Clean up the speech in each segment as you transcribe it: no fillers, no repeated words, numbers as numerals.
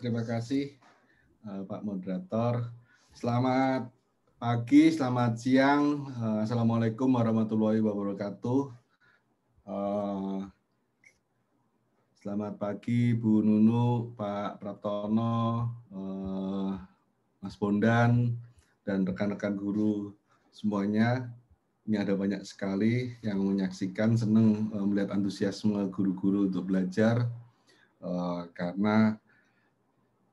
terima kasih Pak Moderator. Selamat pagi, selamat siang. Assalamualaikum warahmatullahi wabarakatuh. Selamat pagi Bu Nunu, Pak Praptono, Mas Bondan, dan rekan-rekan guru semuanya. Ini ada banyak sekali yang menyaksikan, senang melihat antusiasme guru-guru untuk belajar, karena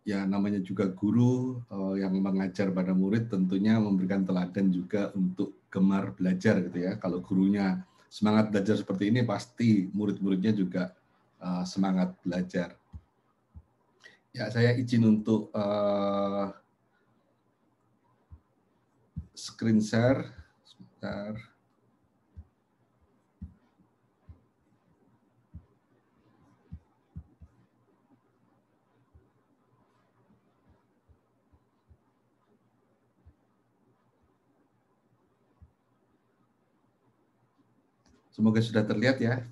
ya namanya juga guru yang mengajar pada murid tentunya memberikan teladan juga untuk gemar belajar gitu ya. Kalau gurunya semangat belajar seperti ini, pasti murid-muridnya juga semangat belajar. Ya, saya izin untuk screen share sebentar. Semoga sudah terlihat ya.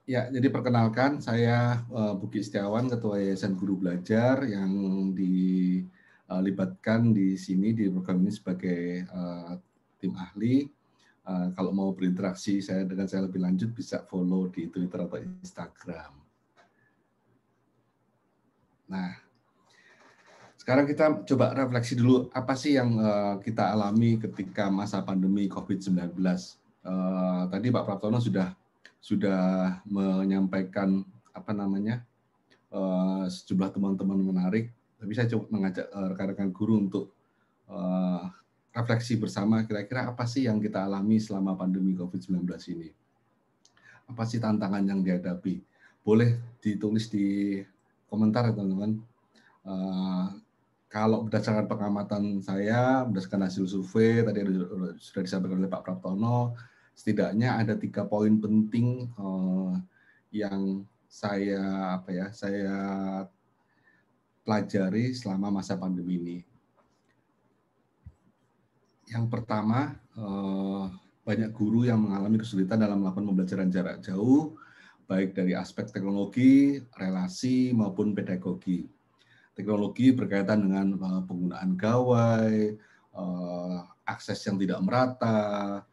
Ya, jadi perkenalkan saya Buki Setiawan, Ketua Yayasan Guru Belajar yang dilibatkan di sini di program ini sebagai tim ahli. Kalau mau berinteraksi dengan saya lebih lanjut bisa follow di Twitter atau Instagram. Nah, sekarang kita coba refleksi dulu apa sih yang kita alami ketika masa pandemi COVID-19. Tadi Pak Praptono sudah menyampaikan sejumlah teman-teman menarik, tapi saya coba mengajak rekan-rekan guru untuk refleksi bersama kira-kira apa sih yang kita alami selama pandemi COVID-19 ini. Apa sih tantangan yang dihadapi? Boleh ditulis di komentar ya teman-teman. Kalau berdasarkan pengamatan saya, berdasarkan hasil survei, tadi sudah disampaikan oleh Pak Praptono, setidaknya ada 3 poin penting yang saya pelajari selama masa pandemi ini. Yang pertama, banyak guru yang mengalami kesulitan dalam melakukan pembelajaran jarak jauh, baik dari aspek teknologi, relasi, maupun pedagogi. Teknologi berkaitan dengan penggunaan gawai, akses yang tidak merata,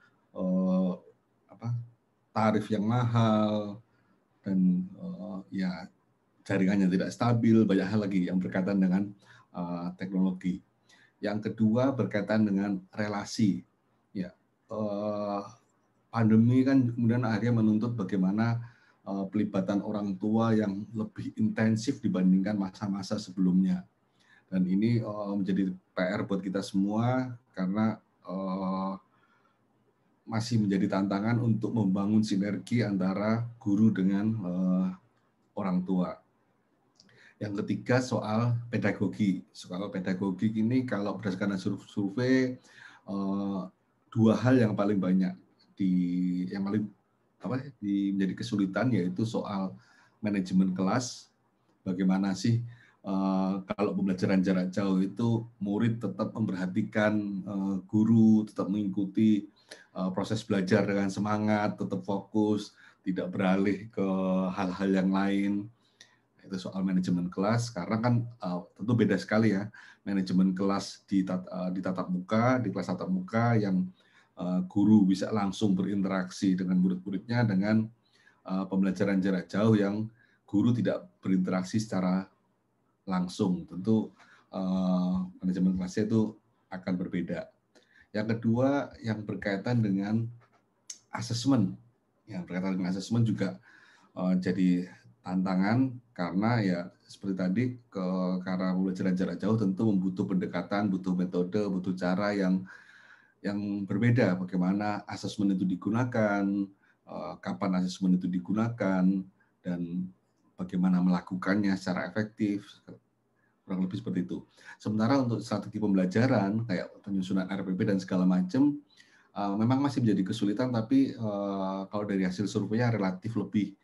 tarif yang mahal, dan ya jaringannya tidak stabil, banyak hal lagi yang berkaitan dengan teknologi. Yang kedua berkaitan dengan relasi. Ya, pandemi kan kemudian akhirnya menuntut bagaimana pelibatan orang tua yang lebih intensif dibandingkan masa-masa sebelumnya. Dan ini menjadi PR buat kita semua karena masih menjadi tantangan untuk membangun sinergi antara guru dengan orang tua. Yang ketiga soal pedagogi. Soal pedagogi ini kalau berdasarkan survei 2 hal yang paling banyak menjadi kesulitan, yaitu soal manajemen kelas. Bagaimana sih kalau pembelajaran jarak jauh itu murid tetap memperhatikan guru, tetap mengikuti proses belajar dengan semangat, tetap fokus, tidak beralih ke hal-hal yang lain. Itu soal manajemen kelas, karena kan tentu beda sekali ya manajemen kelas di tatap muka, di kelas tatap muka yang guru bisa langsung berinteraksi dengan murid-muridnya, dengan pembelajaran jarak jauh yang guru tidak berinteraksi secara langsung. Tentu manajemen kelasnya itu akan berbeda. Yang kedua yang berkaitan dengan asesmen. Yang berkaitan dengan asesmen juga jadi tantangan, karena ya seperti tadi karena pembelajaran jarak jauh tentu membutuh pendekatan, butuh metode, butuh cara yang berbeda. Bagaimana asesmen itu digunakan, kapan asesmen itu digunakan, dan bagaimana melakukannya secara efektif, kurang lebih seperti itu. Sementara untuk strategi pembelajaran kayak penyusunan RPP dan segala macam, memang masih menjadi kesulitan, tapi kalau dari hasil surveinya relatif lebih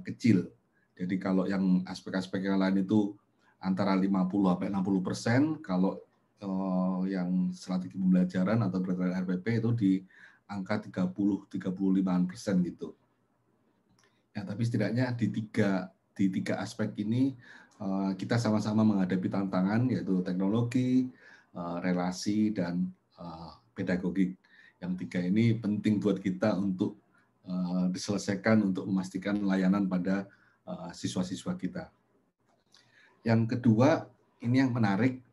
kecil. Jadi kalau yang aspek-aspek yang lain itu antara 50-60%, kalau yang strategi pembelajaran atau berdasarkan RPP itu di angka 30-35% gitu. Ya, tapi setidaknya di 3 di 3 aspek ini kita sama-sama menghadapi tantangan, yaitu teknologi, relasi, dan pedagogik. Yang 3 ini penting buat kita untuk diselesaikan untuk memastikan layanan pada siswa-siswa kita. Yang kedua, ini yang menarik,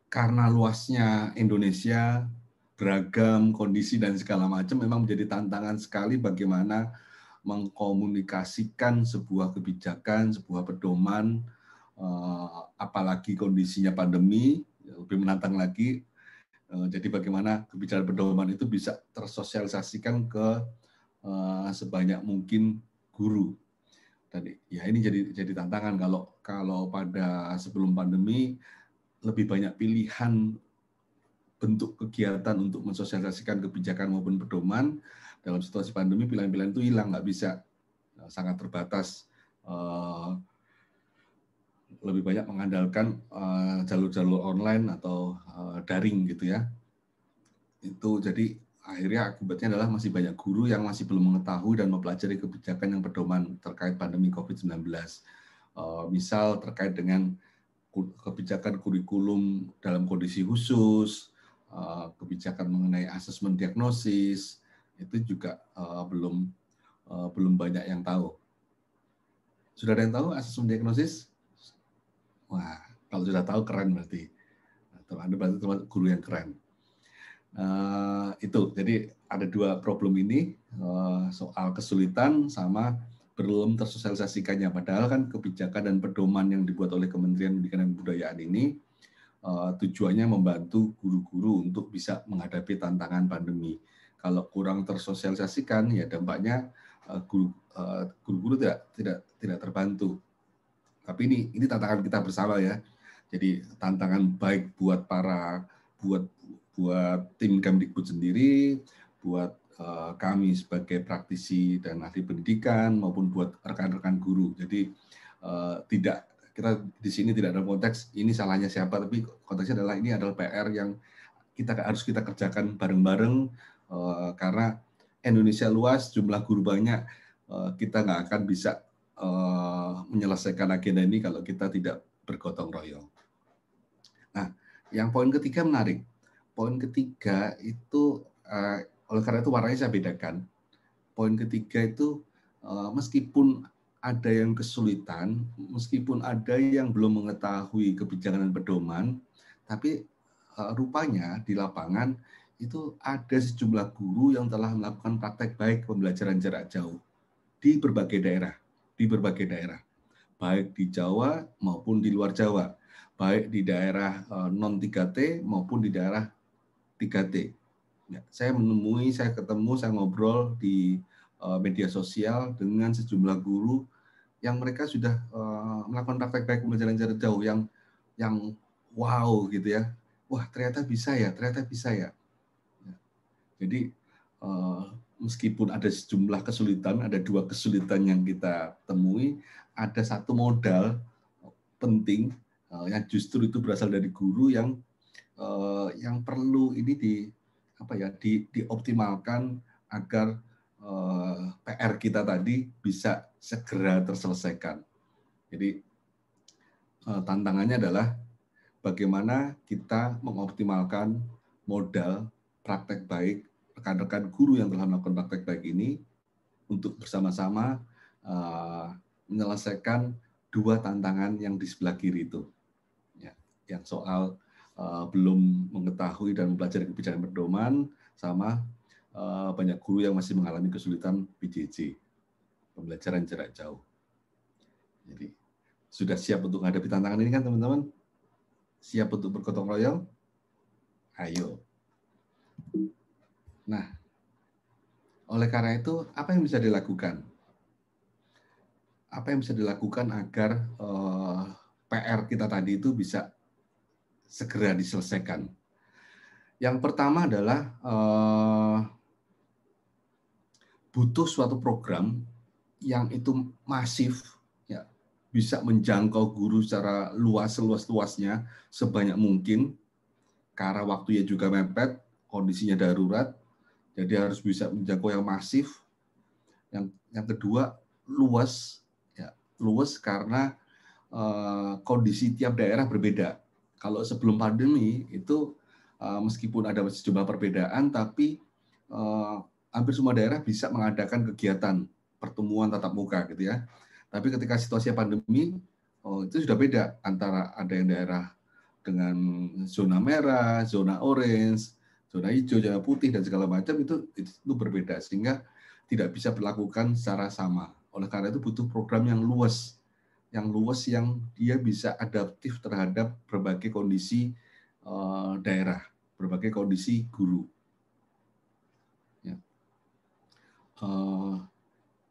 karena luasnya Indonesia, beragam kondisi dan segala macam, memang menjadi tantangan sekali bagaimana mengkomunikasikan sebuah kebijakan, sebuah pedoman, apalagi kondisinya pandemi, lebih menantang lagi. Jadi bagaimana kebijakan pedoman itu bisa tersosialisasikan ke sebanyak mungkin guru. Tadi ya ini jadi tantangan kalau pada sebelum pandemi lebih banyak pilihan bentuk kegiatan untuk mensosialisasikan kebijakan maupun pedoman. Dalam situasi pandemi pilihan-pilihan itu hilang, nggak bisa, sangat terbatas. Lebih banyak mengandalkan jalur-jalur online atau daring gitu ya. Itu jadi akhirnya akibatnya adalah masih banyak guru yang masih belum mengetahui dan mempelajari kebijakan yang pedoman terkait pandemi COVID-19. Misal terkait dengan kebijakan kurikulum dalam kondisi khusus, kebijakan mengenai asesmen diagnosis, itu juga belum banyak yang tahu. Sudah ada yang tahu asesmen diagnosis? Wah, kalau sudah tahu keren berarti. Anda berarti termasuk guru yang keren. Itu jadi ada 2 problem ini, soal kesulitan sama belum tersosialisasikannya. Padahal kan kebijakan dan pedoman yang dibuat oleh Kementerian Pendidikan dan Kebudayaan ini tujuannya membantu guru-guru untuk bisa menghadapi tantangan pandemi. Kalau kurang tersosialisasikan, ya dampaknya guru-guru tidak terbantu. Tapi ini tantangan kita bersama ya. Jadi tantangan baik buat tim Kemdikbud sendiri, buat kami sebagai praktisi dan ahli pendidikan, maupun buat rekan-rekan guru. Jadi kita di sini tidak ada konteks ini salahnya siapa, tapi konteksnya adalah ini adalah PR yang harus kita kerjakan bareng-bareng, karena Indonesia luas, jumlah guru banyak, kita nggak akan bisa menyelesaikan agenda ini kalau kita tidak bergotong royong. Nah, yang poin ketiga menarik. Poin ketiga itu, oleh karena itu warnanya saya bedakan. Poin ketiga itu meskipun ada yang kesulitan, meskipun ada yang belum mengetahui kebijakan dan pedoman, tapi rupanya di lapangan itu ada sejumlah guru yang telah melakukan praktek baik pembelajaran jarak jauh di berbagai daerah, baik di Jawa maupun di luar Jawa, baik di daerah non 3T maupun di daerah 3T. Ya, saya ketemu, saya ngobrol di media sosial dengan sejumlah guru yang mereka sudah melakukan praktek baik pembelajaran jarak jauh yang wow gitu ya. Wah, ternyata bisa ya. Jadi meskipun ada sejumlah kesulitan, ada 2 kesulitan yang kita temui, ada satu modal penting yang justru itu berasal dari guru yang perlu ini dioptimalkan agar PR kita tadi bisa segera terselesaikan. Jadi tantangannya adalah bagaimana kita mengoptimalkan modal praktek baik rekan-rekan guru yang telah melakukan praktek baik ini untuk bersama-sama menyelesaikan 2 tantangan yang di sebelah kiri itu. Ya, yang soal belum mengetahui dan mempelajari kebijakan pedoman, sama banyak guru yang masih mengalami kesulitan PJJ, pembelajaran jarak jauh. Jadi sudah siap untuk menghadapi tantangan ini kan teman-teman? Siap untuk bergotong royong? Ayo. Nah, oleh karena itu apa yang bisa dilakukan? Apa yang bisa dilakukan agar PR kita tadi itu bisa segera diselesaikan? Yang pertama adalah butuh suatu program yang itu masif, ya, bisa menjangkau guru secara seluas-luasnya sebanyak mungkin, karena waktunya juga mepet, kondisinya darurat, jadi harus bisa menjangkau yang masif. Yang kedua, luas, ya, luas karena kondisi tiap daerah berbeda. Kalau sebelum pandemi itu meskipun ada sejumlah perbedaan, tapi hampir semua daerah bisa mengadakan kegiatan pertemuan tatap muka gitu ya. Tapi ketika situasi pandemi, itu sudah beda antara ada yang daerah dengan zona merah, zona orange, zona hijau, zona putih dan segala macam itu berbeda sehingga tidak bisa dilakukan secara sama. Oleh karena itu butuh program yang luas yang dia bisa adaptif terhadap berbagai kondisi daerah, berbagai kondisi guru. Ya.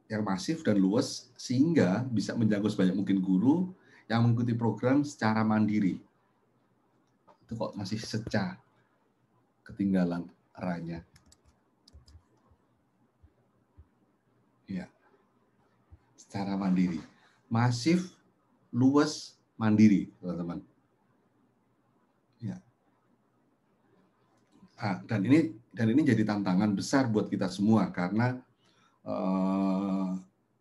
Yang masif dan luas sehingga bisa menjangkau sebanyak mungkin guru yang mengikuti program secara mandiri. Itu kok masih secah, ketinggalan arahnya. Ya, secara mandiri. Masif, luas, mandiri, teman-teman. Ya. Dan ini jadi tantangan besar buat kita semua karena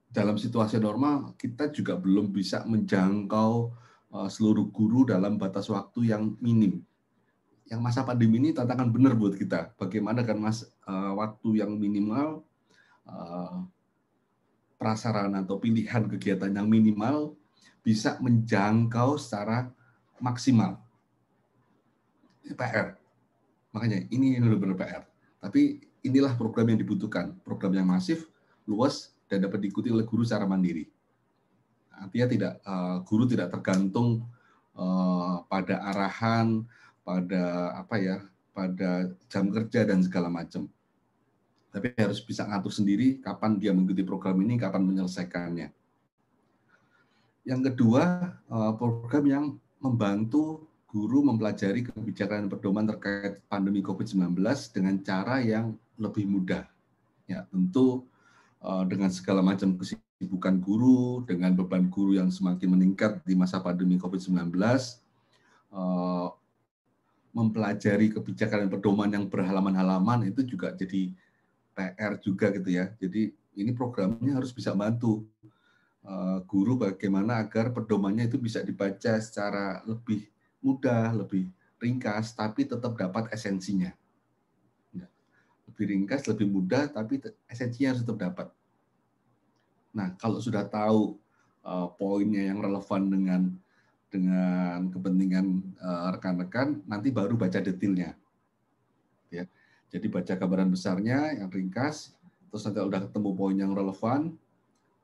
dalam situasi normal kita juga belum bisa menjangkau seluruh guru dalam batas waktu yang minim. Yang masa pandemi ini tantangan benar buat kita. Bagaimana kan waktu yang minimal, prasarana atau pilihan kegiatan yang minimal bisa menjangkau secara maksimal. PR. Makanya ini benar-benar PR. Tapi inilah program yang dibutuhkan. Program yang masif, luas, dan dapat diikuti oleh guru secara mandiri. Artinya guru tidak tergantung pada arahan, pada jam kerja dan segala macam. Tapi harus bisa ngatur sendiri kapan dia mengikuti program ini, kapan menyelesaikannya. Yang kedua, program yang membantu guru mempelajari kebijakan pedoman terkait pandemi COVID-19 dengan cara yang lebih mudah. Ya, tentu dengan segala macam kesibukan guru, dengan beban guru yang semakin meningkat di masa pandemi COVID-19, mempelajari kebijakan dan pedoman yang berhalaman-halaman itu juga jadi PR juga gitu ya. Jadi ini programnya harus bisa bantu guru bagaimana agar pedomannya itu bisa dibaca secara lebih mudah, lebih ringkas, tapi tetap dapat esensinya. Lebih ringkas, lebih mudah, tapi esensinya harus tetap dapat. Nah, kalau sudah tahu poinnya yang relevan dengan kepentingan rekan-rekan, nanti baru baca detailnya. Ya. Jadi baca gambaran besarnya yang ringkas, terus nanti udah ketemu poin yang relevan,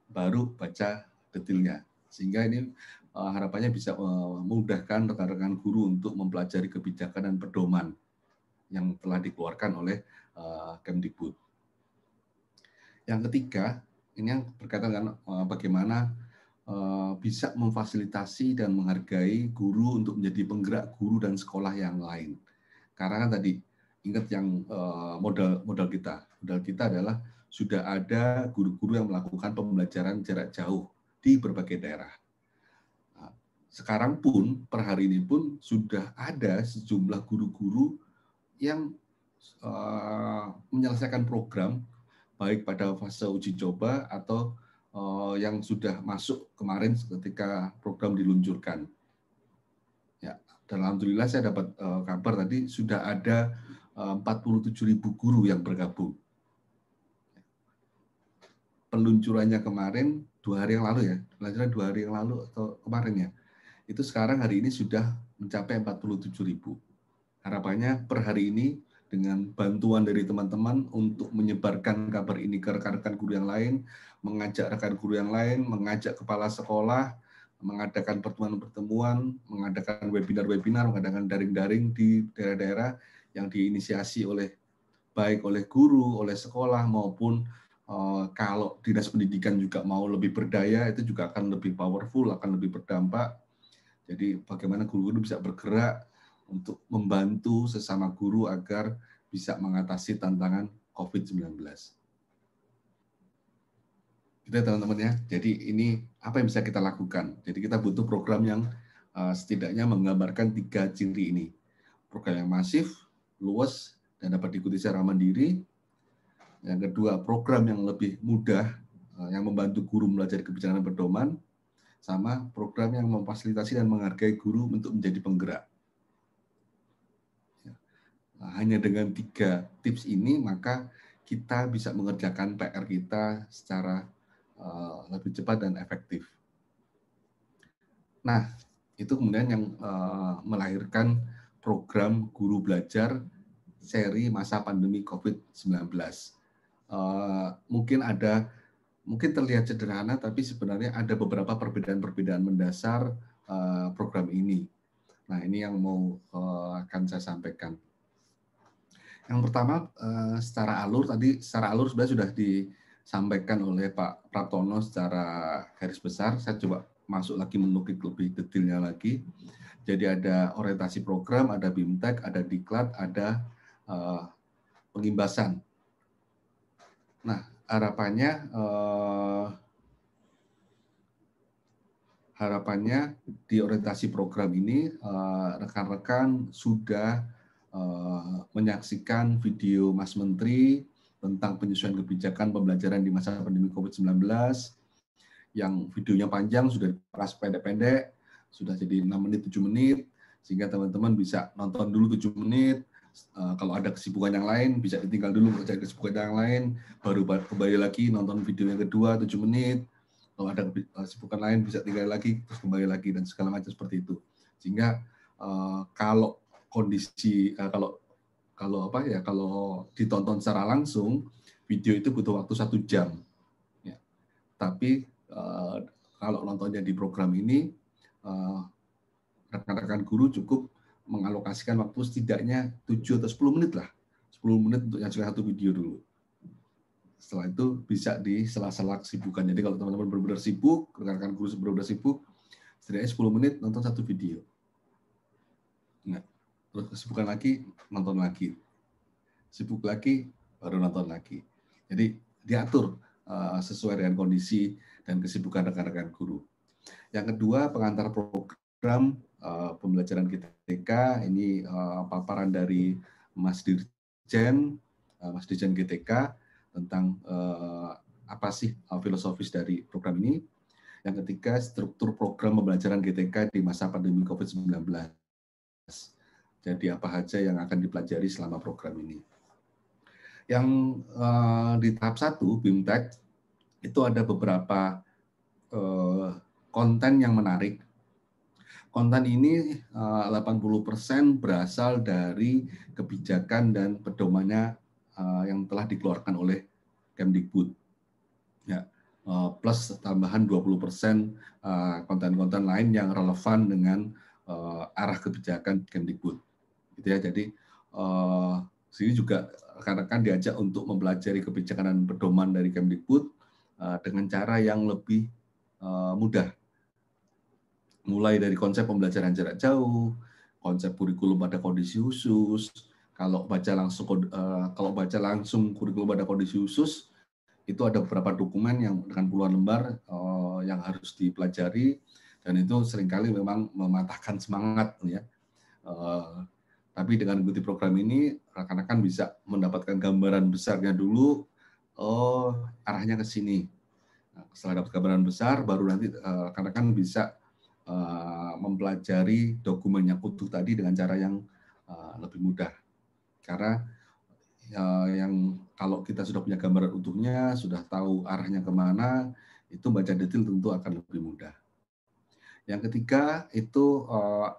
baru baca detailnya. Sehingga ini harapannya bisa memudahkan rekan-rekan guru untuk mempelajari kebijakan dan pedoman yang telah dikeluarkan oleh Kemdikbud. Yang ketiga, ini yang berkaitan dengan bagaimana bisa memfasilitasi dan menghargai guru untuk menjadi penggerak guru dan sekolah yang lain. Karena kan tadi ingat yang modal kita adalah sudah ada guru-guru yang melakukan pembelajaran jarak jauh di berbagai daerah. Nah, sekarang pun per hari ini pun sudah ada sejumlah guru-guru yang menyelesaikan program baik pada fase uji coba atau yang sudah masuk kemarin ketika program diluncurkan. Ya, dan alhamdulillah saya dapat kabar tadi sudah ada 47.000 guru yang bergabung. Peluncurannya kemarin 2 hari yang lalu ya, peluncuran 2 hari yang lalu atau kemarin ya. Itu sekarang hari ini sudah mencapai 47.000. Harapannya per hari ini dengan bantuan dari teman-teman untuk menyebarkan kabar ini ke rekan-rekan guru yang lain, mengajak rekan guru yang lain, mengajak kepala sekolah, mengadakan pertemuan-pertemuan, mengadakan webinar-webinar, mengadakan daring-daring di daerah-daerah yang diinisiasi baik oleh guru, oleh sekolah maupun kalau dinas pendidikan juga mau lebih berdaya, itu juga akan lebih powerful, akan lebih berdampak. Jadi bagaimana guru-guru bisa bergerak untuk membantu sesama guru agar bisa mengatasi tantangan COVID-19. Gitu ya teman-teman ya. Jadi ini apa yang bisa kita lakukan. Jadi kita butuh program yang setidaknya menggambarkan 3 ciri ini. Program yang masif, luas, dan dapat diikuti secara mandiri. Yang kedua, program yang lebih mudah yang membantu guru mempelajari kebijakan pedoman, sama program yang memfasilitasi dan menghargai guru untuk menjadi penggerak. Hanya dengan 3 tips ini, maka kita bisa mengerjakan PR kita secara lebih cepat dan efektif. Nah, itu kemudian yang melahirkan program Guru Belajar seri masa pandemi COVID-19. Mungkin terlihat sederhana, tapi sebenarnya ada beberapa perbedaan-perbedaan mendasar program ini. Nah, ini yang akan saya sampaikan. Yang pertama, secara alur sebenarnya sudah disampaikan oleh Pak Praptono secara garis besar. Saya coba masuk lagi, menukik lebih detailnya lagi. Jadi ada orientasi program, ada BIMTEK, ada Diklat, ada pengimbasan. Nah, harapannya di orientasi program ini rekan-rekan sudah menyaksikan video Mas Menteri tentang penyesuaian kebijakan pembelajaran di masa pandemi COVID-19, yang videonya panjang, sudah dikeras pendek-pendek, sudah jadi 6 menit, 7 menit, sehingga teman-teman bisa nonton dulu 7 menit, kalau ada kesibukan yang lain, bisa ditinggal dulu kerja kesibukan yang lain, baru kembali lagi nonton video yang kedua 7 menit, kalau ada kesibukan lain bisa tinggal lagi, terus kembali lagi, dan segala macam seperti itu. Sehingga kalau kondisi, kalau ditonton secara langsung, video itu butuh waktu 1 jam. Ya. Tapi kalau nontonnya di program ini, rekan-rekan guru cukup mengalokasikan waktu setidaknya 7 atau 10 menit lah. 10 menit untuk nyaksikan satu video dulu. Setelah itu bisa di sela-sela kesibukan. Jadi kalau teman-teman benar-benar sibuk, rekan-rekan guru benar-benar sibuk, setidaknya 10 menit nonton satu video. Nah, terus kesibukan lagi, nonton lagi. Sibuk lagi, baru nonton lagi. Jadi diatur sesuai dengan kondisi dan kesibukan rekan-rekan guru. Yang kedua, pengantar program pembelajaran GTK, ini paparan dari Mas Dirjen GTK tentang apa sih filosofis dari program ini. Yang ketiga, struktur program pembelajaran GTK di masa pandemi COVID-19. Jadi apa saja yang akan dipelajari selama program ini. Yang di tahap 1, BIMTEK, itu ada beberapa konten yang menarik. Konten ini 80% berasal dari kebijakan dan pedomannya yang telah dikeluarkan oleh Kemdikbud. Ya, plus tambahan 20% konten-konten lain yang relevan dengan arah kebijakan Kemdikbud. Gitu ya. Jadi sini juga rekan-rekan diajak untuk mempelajari kebijakan dan pedoman dari Kemdikbud dengan cara yang lebih mudah. Mulai dari konsep pembelajaran jarak jauh, konsep kurikulum pada kondisi khusus. Kalau baca langsung kurikulum pada kondisi khusus, itu ada beberapa dokumen yang dengan puluhan lembar yang harus dipelajari, dan itu seringkali memang mematahkan semangat, ya. Tapi dengan mengikuti program ini, rekan-rekan bisa mendapatkan gambaran besarnya dulu. Arahnya ke sini. Nah, setelah dapat gambaran besar, baru nanti rekan-rekan bisa mempelajari dokumen yang utuh tadi dengan cara yang lebih mudah. Karena yang kalau kita sudah punya gambaran utuhnya, sudah tahu arahnya kemana, itu baca detail tentu akan lebih mudah. Yang ketiga itu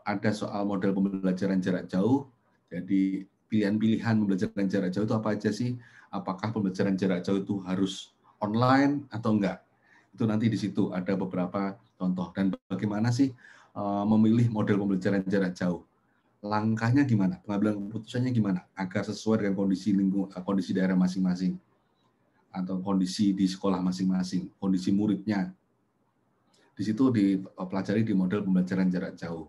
ada soal model pembelajaran jarak jauh. Jadi pilihan-pilihan pembelajaran jarak jauh itu apa aja sih? Apakah pembelajaran jarak jauh itu harus online atau enggak? Itu nanti di situ ada beberapa contoh. Dan bagaimana sih memilih model pembelajaran jarak jauh? Langkahnya gimana? Pengambilan keputusannya gimana? Agar sesuai dengan kondisi daerah masing-masing atau kondisi di sekolah masing-masing, kondisi muridnya. Di situ dipelajari di model pembelajaran jarak jauh.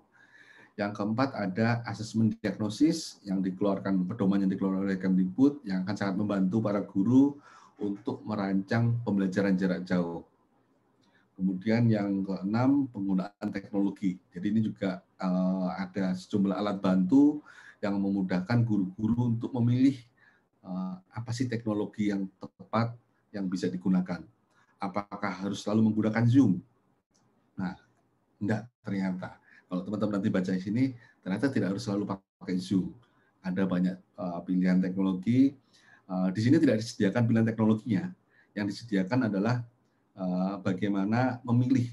Yang keempat ada asesmen diagnosis yang dikeluarkan, pedoman yang dikeluarkan oleh Kemdikbud yang akan sangat membantu para guru untuk merancang pembelajaran jarak jauh. Kemudian yang keenam, penggunaan teknologi. Jadi ini juga ada sejumlah alat bantu yang memudahkan guru-guru untuk memilih apa sih teknologi yang tepat yang bisa digunakan. apakah harus selalu menggunakan Zoom? Nah, enggak ternyata. Kalau teman-teman nanti baca di sini, ternyata tidak harus selalu pakai Zoom. Ada banyak pilihan teknologi. Di sini tidak disediakan pilihan teknologinya. Yang disediakan adalah bagaimana memilih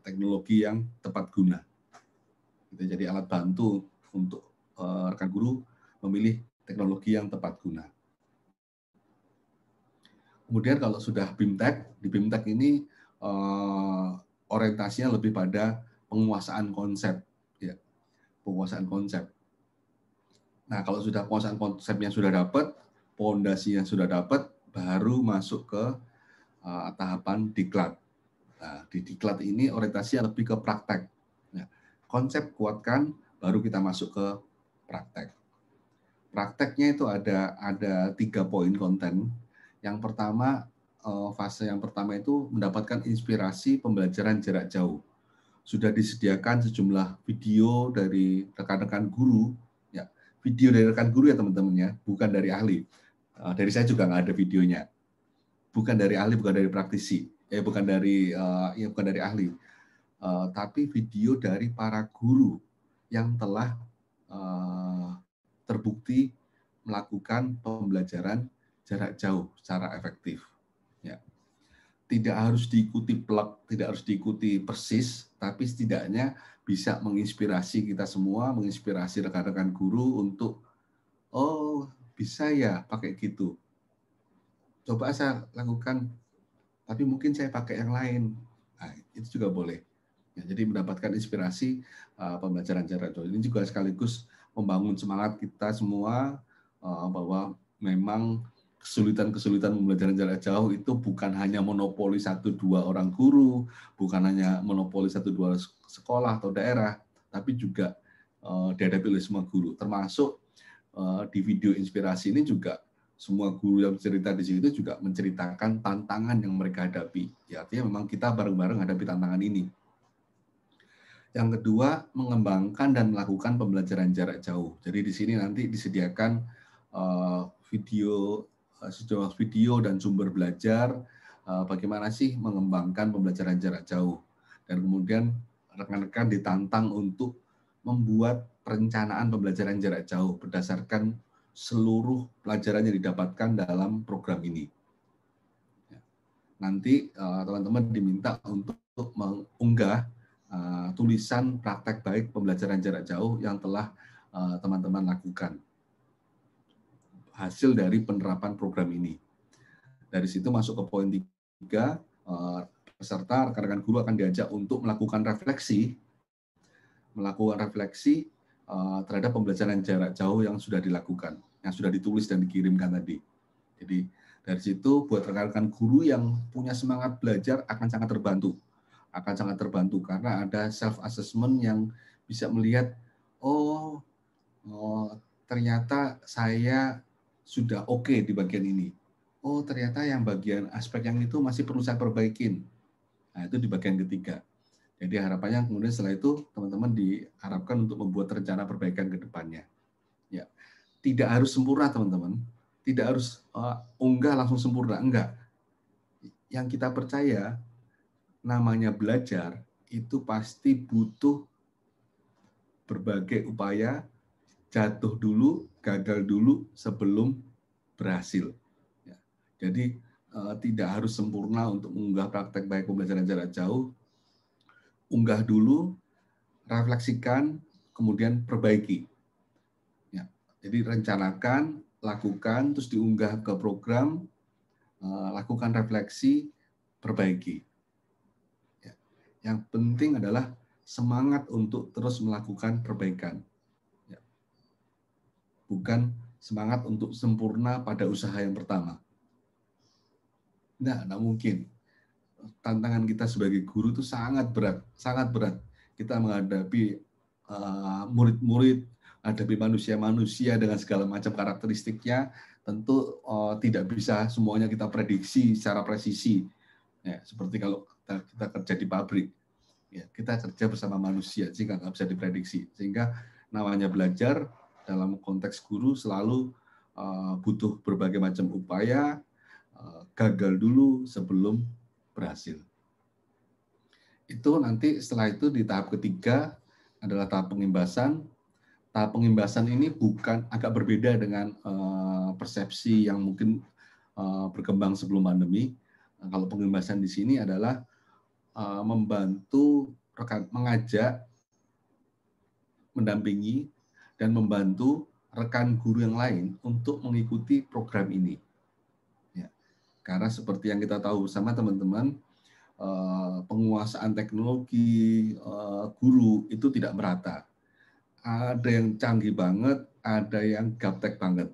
teknologi yang tepat guna. Jadi alat bantu untuk rekan guru memilih teknologi yang tepat guna. Kemudian kalau sudah BIMTEK, di BIMTEK ini orientasinya lebih pada penguasaan konsep, ya, penguasaan konsep. Nah, kalau sudah penguasaan konsepnya sudah dapat, pondasinya sudah dapat, baru masuk ke tahapan diklat. Nah, di diklat ini orientasinya lebih ke praktek. Nah, konsep kuatkan, baru kita masuk ke praktek. Prakteknya itu ada 3 poin konten. Yang pertama, fase yang pertama itu mendapatkan inspirasi pembelajaran jarak jauh. Sudah disediakan sejumlah video dari rekan-rekan guru, ya, video dari rekan guru ya teman-teman ya, bukan dari ahli. Dari saya juga nggak ada videonya, bukan dari ahli, bukan dari praktisi, bukan dari ahli, tapi video dari para guru yang telah terbukti melakukan pembelajaran jarak jauh secara efektif. Ya. Tidak harus diikuti plek, tidak harus diikuti persis, tapi setidaknya bisa menginspirasi kita semua, menginspirasi rekan-rekan guru untuk, oh bisa ya pakai gitu. Coba saya lakukan, tapi mungkin saya pakai yang lain. Nah, itu juga boleh. Ya, jadi mendapatkan inspirasi pembelajaran jarak jauh ini juga sekaligus membangun semangat kita semua bahwa memang kesulitan-kesulitan pembelajaran jarak jauh itu bukan hanya monopoli 1-2 orang guru, bukan hanya monopoli 1-2 sekolah atau daerah, tapi juga dihadapi oleh semua guru. Termasuk di video inspirasi ini juga semua guru yang cerita di situ juga menceritakan tantangan yang mereka hadapi. Ya, artinya memang kita bareng-bareng hadapi tantangan ini. Yang kedua, mengembangkan dan melakukan pembelajaran jarak jauh. Jadi di sini nanti disediakan sejumlah video dan sumber belajar bagaimana sih mengembangkan pembelajaran jarak jauh. Dan kemudian rekan-rekan ditantang untuk membuat perencanaan pembelajaran jarak jauh berdasarkan seluruh pelajaran yang didapatkan dalam program ini. Nanti teman-teman diminta untuk mengunggah tulisan praktek baik pembelajaran jarak jauh yang telah teman-teman lakukan. Hasil dari penerapan program ini. Dari situ masuk ke poin 3, peserta rekan-rekan guru akan diajak untuk melakukan refleksi terhadap pembelajaran jarak jauh yang sudah dilakukan, yang sudah ditulis dan dikirimkan tadi. Jadi dari situ buat rekan-rekan guru yang punya semangat belajar akan sangat terbantu karena ada self assessment yang bisa melihat ternyata saya sudah oke di bagian ini. Oh, ternyata yang bagian aspek yang itu masih perlu saya perbaikin. Nah, itu di bagian ketiga. Jadi harapannya kemudian setelah itu teman-teman diharapkan untuk membuat rencana perbaikan ke depannya. Ya, tidak harus sempurna teman-teman. Tidak harus unggah langsung sempurna, enggak. Yang kita percaya namanya belajar itu pasti butuh berbagai upaya, jatuh dulu, gagal dulu sebelum berhasil. Ya. Jadi tidak harus sempurna untuk mengunggah praktek baik pembelajaran jarak jauh. Unggah dulu, refleksikan, kemudian perbaiki. Ya. Jadi rencanakan, lakukan, terus diunggah ke program, lakukan refleksi, perbaiki. Ya. Yang penting adalah semangat untuk terus melakukan perbaikan. Ya. Bukan semangat untuk sempurna pada usaha yang pertama. Nggak mungkin. Tantangan kita sebagai guru itu sangat berat. Kita menghadapi murid-murid, menghadapi manusia-manusia dengan segala macam karakteristiknya, tentu tidak bisa semuanya kita prediksi secara presisi. Ya, seperti kalau kita kerja di pabrik, ya, kita kerja bersama manusia, sehingga nggak bisa diprediksi. Sehingga namanya belajar dalam konteks guru selalu butuh berbagai macam upaya, gagal dulu sebelum berhasil. Itu nanti setelah itu di tahap ketiga adalah tahap pengimbasan. Tahap pengimbasan ini agak berbeda dengan persepsi yang mungkin berkembang sebelum pandemi. Kalau pengimbasan di sini adalah membantu mengajak, mendampingi, dan membantu rekan guru yang lain untuk mengikuti program ini. Ya. Karena seperti yang kita tahu bersama teman-teman, penguasaan teknologi guru itu tidak merata. Ada yang canggih banget, ada yang gaptek banget.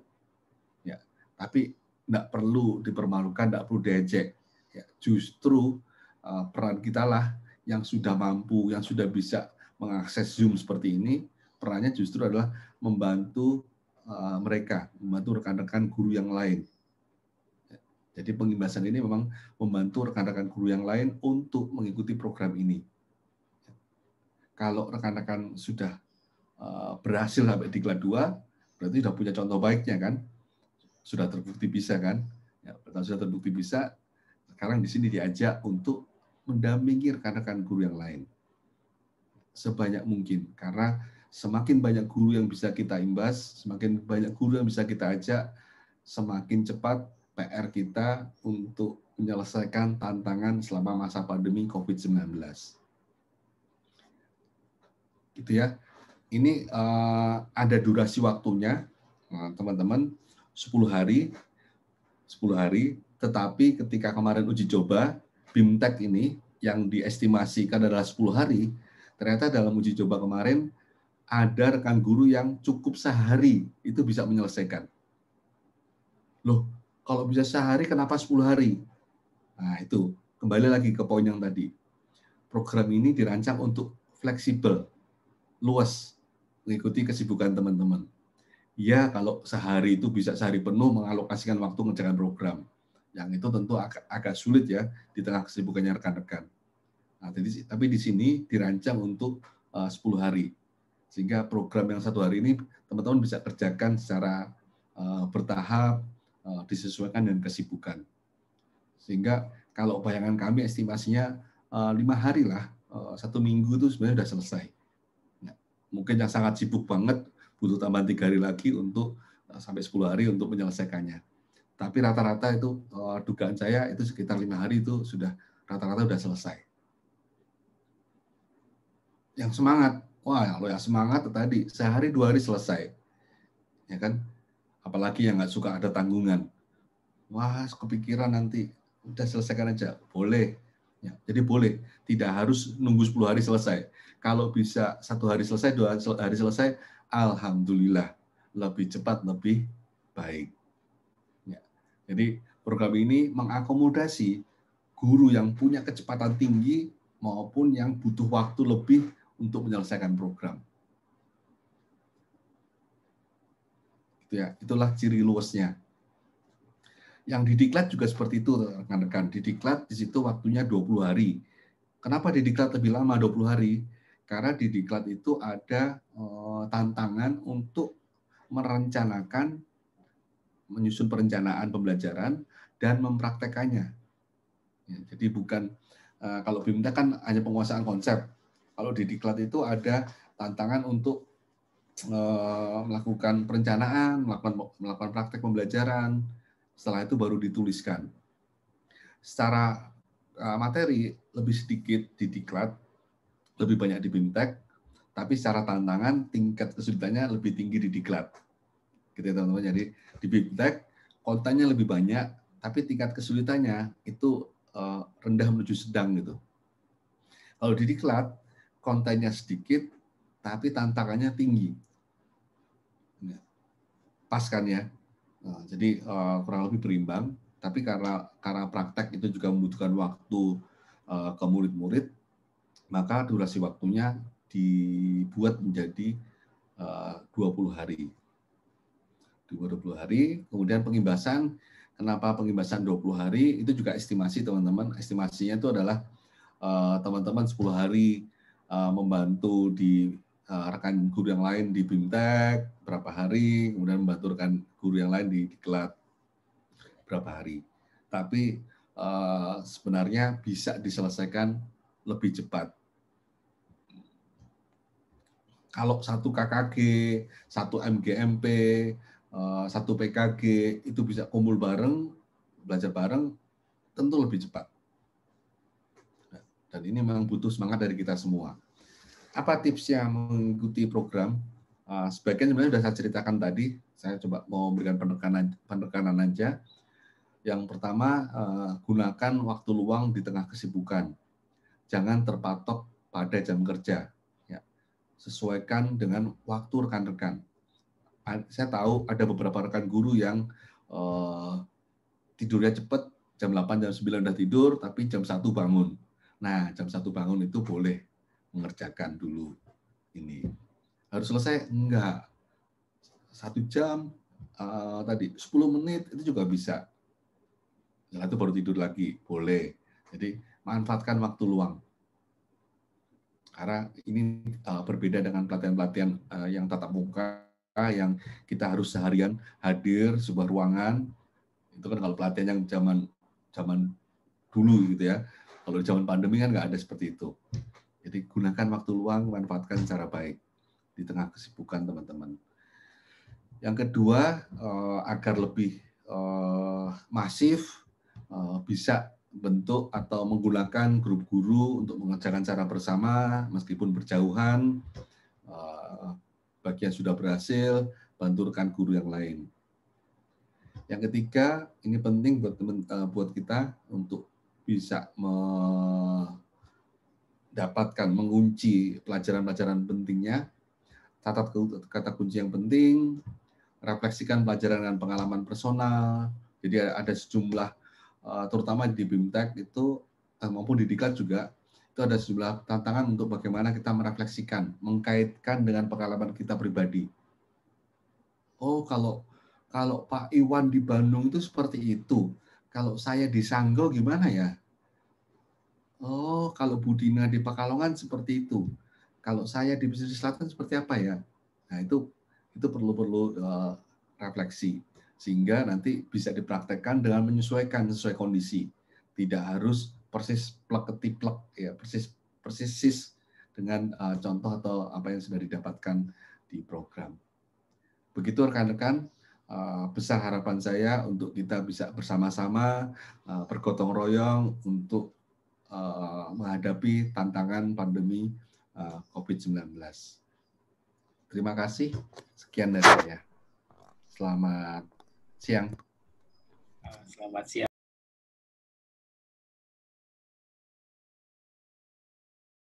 Ya, tapi tidak perlu dipermalukan, tidak perlu diejek. Ya, justru peran kita lah yang sudah mampu, yang sudah bisa mengakses Zoom seperti ini, perannya justru adalah membantu mereka, membantu rekan-rekan guru yang lain. Jadi pengimbasan ini memang membantu rekan-rekan guru yang lain untuk mengikuti program ini. Kalau rekan-rekan sudah berhasil sampai diklat 2, berarti sudah punya contoh baiknya kan? Sudah terbukti bisa kan? Ya, sudah terbukti bisa, sekarang di sini diajak untuk mendampingi rekan-rekan guru yang lain. Sebanyak mungkin, karena semakin banyak guru yang bisa kita imbas, semakin banyak guru yang bisa kita ajak, semakin cepat PR kita untuk menyelesaikan tantangan selama masa pandemi COVID-19. Gitu ya. Ini ada durasi waktunya, teman-teman, 10 hari, tetapi ketika kemarin uji coba, BIMTEK ini yang diestimasikan adalah 10 hari, ternyata dalam uji coba kemarin, ada rekan guru yang cukup sehari itu bisa menyelesaikan. Loh, kalau bisa sehari, kenapa 10 hari? Nah, itu. Kembali lagi ke poin yang tadi. Program ini dirancang untuk fleksibel, luas, mengikuti kesibukan teman-teman. Ya, kalau sehari itu bisa sehari penuh mengalokasikan waktu mengerjakan program. Yang itu tentu agak sulit ya, di tengah kesibukannya rekan-rekan. Nah, tapi di sini dirancang untuk 10 hari. Sehingga program yang 1 hari ini, teman-teman bisa kerjakan secara bertahap, disesuaikan dengan kesibukan. Sehingga kalau bayangan kami estimasinya 5 hari lah, 1 minggu itu sebenarnya sudah selesai. Nah, mungkin yang sangat sibuk banget butuh tambahan 3 hari lagi untuk sampai 10 hari untuk menyelesaikannya. Tapi rata-rata itu dugaan saya itu sekitar 5 hari itu sudah rata-rata sudah selesai. Yang semangat, wah kalau yang semangat tadi sehari 2 hari selesai, ya kan? Apalagi yang nggak suka ada tanggungan. Wah, kepikiran nanti, udah selesaikan aja. Boleh. Ya, jadi boleh. Tidak harus nunggu 10 hari selesai. Kalau bisa 1 hari selesai, 2 hari selesai, alhamdulillah. Lebih cepat, lebih baik. Ya. Jadi program ini mengakomodasi guru yang punya kecepatan tinggi maupun yang butuh waktu lebih untuk menyelesaikan program. Ya, itulah ciri luasnya. Yang di diklat juga seperti itu, rekan-rekan. Di diklat di situ waktunya 20 hari. Kenapa di diklat lebih lama 20 hari? Karena di diklat itu ada tantangan untuk merencanakan, menyusun perencanaan pembelajaran dan mempraktekannya. Ya, jadi bukan kalau BIMTEK kan hanya penguasaan konsep. Kalau di diklat itu ada tantangan untuk melakukan perencanaan, melakukan praktek pembelajaran. Setelah itu baru dituliskan. Secara materi lebih sedikit di diklat, lebih banyak di BIMTEK, tapi secara tantangan tingkat kesulitannya lebih tinggi di diklat. Gitu ya teman-teman. Jadi di BIMTEK kontennya lebih banyak, tapi tingkat kesulitannya itu rendah menuju sedang gitu. Kalau di diklat kontennya sedikit, tapi tantangannya tinggi. Pas kan ya. Nah, jadi kurang lebih berimbang. Tapi karena praktek itu juga membutuhkan waktu ke murid-murid, maka durasi waktunya dibuat menjadi 20 hari. 20 hari, kemudian pengimbasan. Kenapa pengimbasan 20 hari? Itu juga estimasi teman-teman. Estimasinya itu adalah teman-teman 10 hari membantu di rekan guru yang lain di BIMTEK berapa hari, kemudian membantu rekan guru yang lain di diklat berapa hari. Tapi sebenarnya bisa diselesaikan lebih cepat. Kalau satu KKG, satu MGMP, satu PKG itu bisa kumpul bareng, belajar bareng, tentu lebih cepat. Dan ini memang butuh semangat dari kita semua. Apa tipsnya mengikuti program? Sebagian sebenarnya sudah saya ceritakan tadi. Saya coba mau memberikan penekanan aja. Yang pertama, gunakan waktu luang di tengah kesibukan. Jangan terpatok pada jam kerja. Ya. Sesuaikan dengan waktu rekan-rekan. Saya tahu ada beberapa rekan guru yang tidurnya cepat, jam 8, jam 9 udah tidur, tapi jam 1 bangun. Nah, jam 1 bangun itu boleh mengerjakan dulu ini. Harus selesai? Enggak. 1 jam, tadi 10 menit itu juga bisa. Setelah itu baru tidur lagi, boleh. Jadi, manfaatkan waktu luang. Karena ini berbeda dengan pelatihan-pelatihan yang tatap muka, yang kita harus seharian hadir sebuah ruangan. Itu kan kalau pelatihan yang zaman dulu gitu ya. Kalau di zaman pandemi kan nggak ada seperti itu. Jadi gunakan waktu luang, manfaatkan secara baik di tengah kesibukan teman-teman. Yang kedua, agar lebih masif, bisa bentuk atau menggunakan grup guru untuk mengerjakan secara bersama meskipun berjauhan. Bagi yang sudah berhasil, bantu rekan guru yang lain. Yang ketiga, ini penting buat kita untuk bisa mendapatkan, mengunci pelajaran-pelajaran pentingnya, catat kata kunci yang penting, refleksikan pelajaran dan pengalaman personal. Jadi ada sejumlah, terutama di BIMTEK itu, maupun di Diklat juga, itu ada sejumlah tantangan untuk bagaimana kita merefleksikan, mengkaitkan dengan pengalaman kita pribadi. Oh, kalau Pak Iwan di Bandung itu seperti itu. Kalau saya di Sanggau gimana ya? Oh, kalau Bu Dina di Pekalongan seperti itu. Kalau saya di pesisir selatan seperti apa ya? Nah, itu perlu refleksi sehingga nanti bisa dipraktekkan dengan menyesuaikan sesuai kondisi. Tidak harus persis plek ketiplek ya, persis dengan contoh atau apa yang sudah didapatkan di program. Begitu rekan-rekan, besar harapan saya untuk kita bisa bersama-sama bergotong royong untuk menghadapi tantangan pandemi COVID-19. Terima kasih. Sekian dari saya. Selamat siang. Selamat siang.